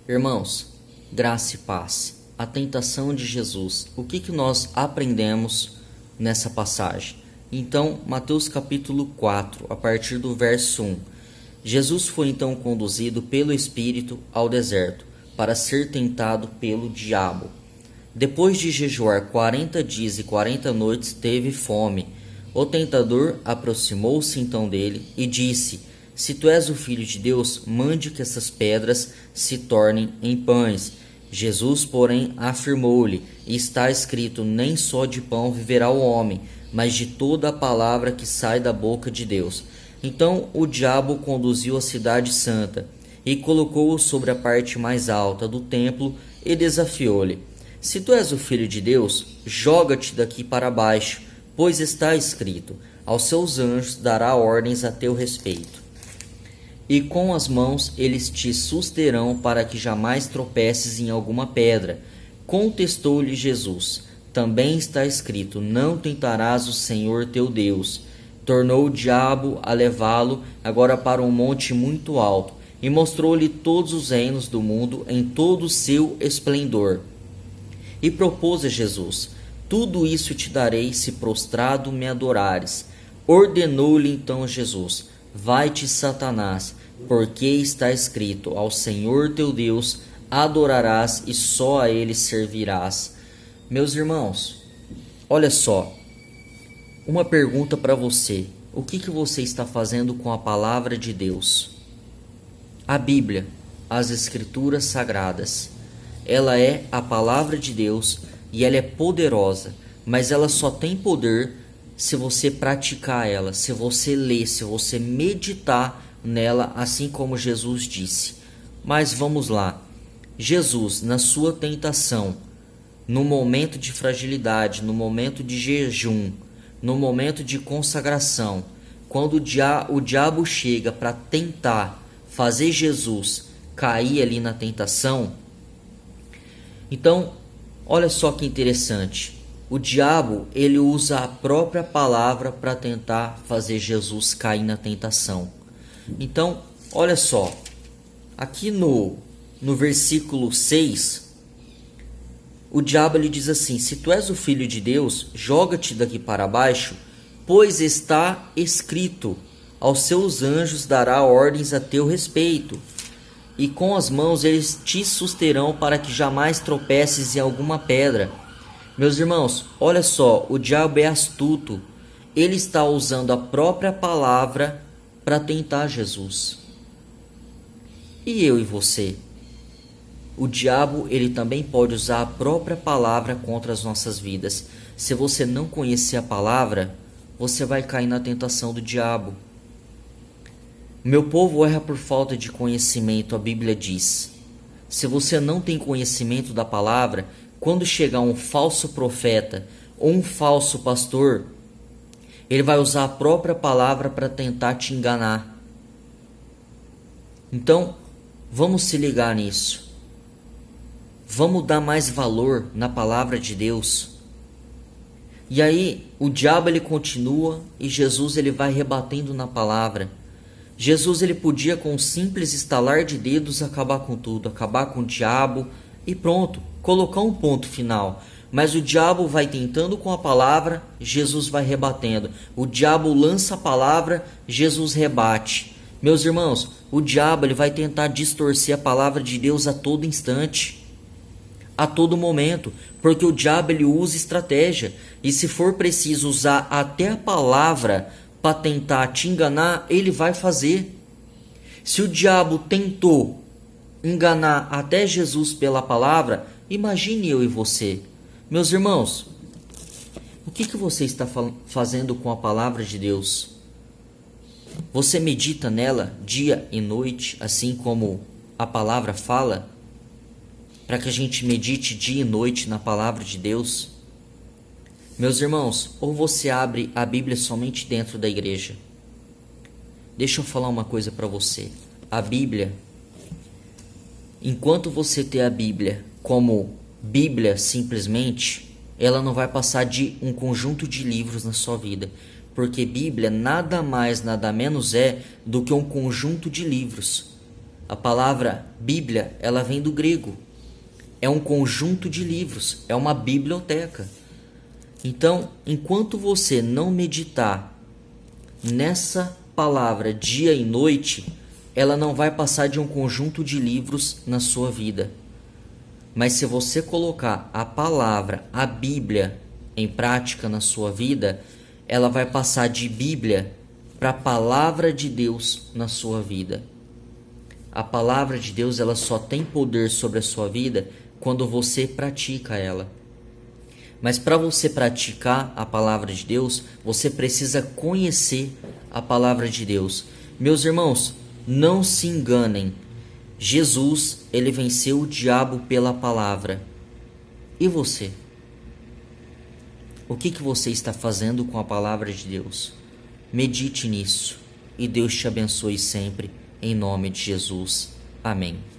Irmãos, graça e paz. A tentação de Jesus. O que nós aprendemos nessa passagem? Então, Mateus capítulo 4, a partir do verso 1. Jesus foi então conduzido pelo Espírito ao deserto, para ser tentado pelo diabo. Depois de jejuar 40 dias e 40 noites, teve fome. O tentador aproximou-se então dele e disse: Se tu és o Filho de Deus, mande que essas pedras se tornem em pães. Jesus, porém, afirmou-lhe: Está escrito, nem só de pão viverá o homem, mas de toda a palavra que sai da boca de Deus. Então o diabo o conduziu à cidade santa e colocou-o sobre a parte mais alta do templo e desafiou-lhe: Se tu és o Filho de Deus, joga-te daqui para baixo, pois está escrito: Aos seus anjos dará ordens a teu respeito. E com as mãos eles te susterão para que jamais tropeces em alguma pedra. Contestou-lhe Jesus: Também está escrito: Não tentarás o Senhor teu Deus. Tornou o diabo a levá-lo agora para um monte muito alto, e mostrou-lhe todos os reinos do mundo em todo o seu esplendor. E propôs a Jesus: Tudo isso te darei se prostrado me adorares. Ordenou-lhe então Jesus: Vai-te, Satanás, porque está escrito: Ao Senhor teu Deus adorarás e só a ele servirás. Meus irmãos, olha só, uma pergunta para você: o que você está fazendo com a palavra de Deus? A Bíblia, as Escrituras Sagradas, ela é a palavra de Deus e ela é poderosa, mas ela só tem poder se você praticar ela, se você ler, se você meditar nela, assim como Jesus disse. Mas vamos lá. Jesus, na sua tentação, no momento de fragilidade, no momento de jejum, no momento de consagração, quando o diabo chega para tentar fazer Jesus cair ali na tentação, então, olha só que interessante. O diabo, ele usa a própria palavra para tentar fazer Jesus cair na tentação. Então, olha só. Aqui no versículo 6, o diabo lhe diz assim: Se tu és o Filho de Deus, joga-te daqui para baixo, pois está escrito: Aos seus anjos dará ordens a teu respeito, e com as mãos eles te susterão para que jamais tropeces em alguma pedra. Meus irmãos, olha só, o diabo é astuto. Ele está usando a própria palavra para tentar Jesus. E eu e você? O diabo, ele também pode usar a própria palavra contra as nossas vidas. Se você não conhecer a palavra, você vai cair na tentação do diabo. Meu povo erra por falta de conhecimento, a Bíblia diz. Se você não tem conhecimento da palavra, quando chegar um falso profeta ou um falso pastor, ele vai usar a própria palavra para tentar te enganar. Então, vamos se ligar nisso. Vamos dar mais valor na palavra de Deus. E aí, o diabo ele continua e Jesus ele vai rebatendo na palavra. Jesus ele podia com um simples estalar de dedos acabar com tudo, acabar com o diabo e pronto, colocar um ponto final. Mas o diabo vai tentando com a palavra, Jesus vai rebatendo. O diabo lança a palavra, Jesus rebate. Meus irmãos, o diabo ele vai tentar distorcer a palavra de Deus a todo instante, a todo momento, porque o diabo ele usa estratégia, e se for preciso usar até a palavra para tentar te enganar, ele vai fazer. Se o diabo tentou enganar até Jesus pela palavra, imagine eu e você. Meus irmãos, o que você está fazendo com a palavra de Deus? Você medita nela dia e noite, assim como a palavra fala? Para que a gente medite dia e noite na palavra de Deus? Meus irmãos, ou você abre a Bíblia somente dentro da igreja. Deixa eu falar uma coisa para você. A Bíblia, enquanto você ter a Bíblia como Bíblia simplesmente, ela não vai passar de um conjunto de livros na sua vida. Porque Bíblia nada mais, nada menos é do que um conjunto de livros. A palavra Bíblia, ela vem do grego. É um conjunto de livros, é uma biblioteca. Então, enquanto você não meditar nessa palavra dia e noite, ela não vai passar de um conjunto de livros na sua vida. Mas se você colocar a palavra, a Bíblia, em prática na sua vida, ela vai passar de Bíblia para a palavra de Deus na sua vida. A palavra de Deus, ela só tem poder sobre a sua vida quando você pratica ela. Mas para você praticar a palavra de Deus, você precisa conhecer a palavra de Deus. Meus irmãos, não se enganem. Jesus, ele venceu o diabo pela palavra. E você? O que você está fazendo com a palavra de Deus? Medite nisso e Deus te abençoe sempre, em nome de Jesus. Amém.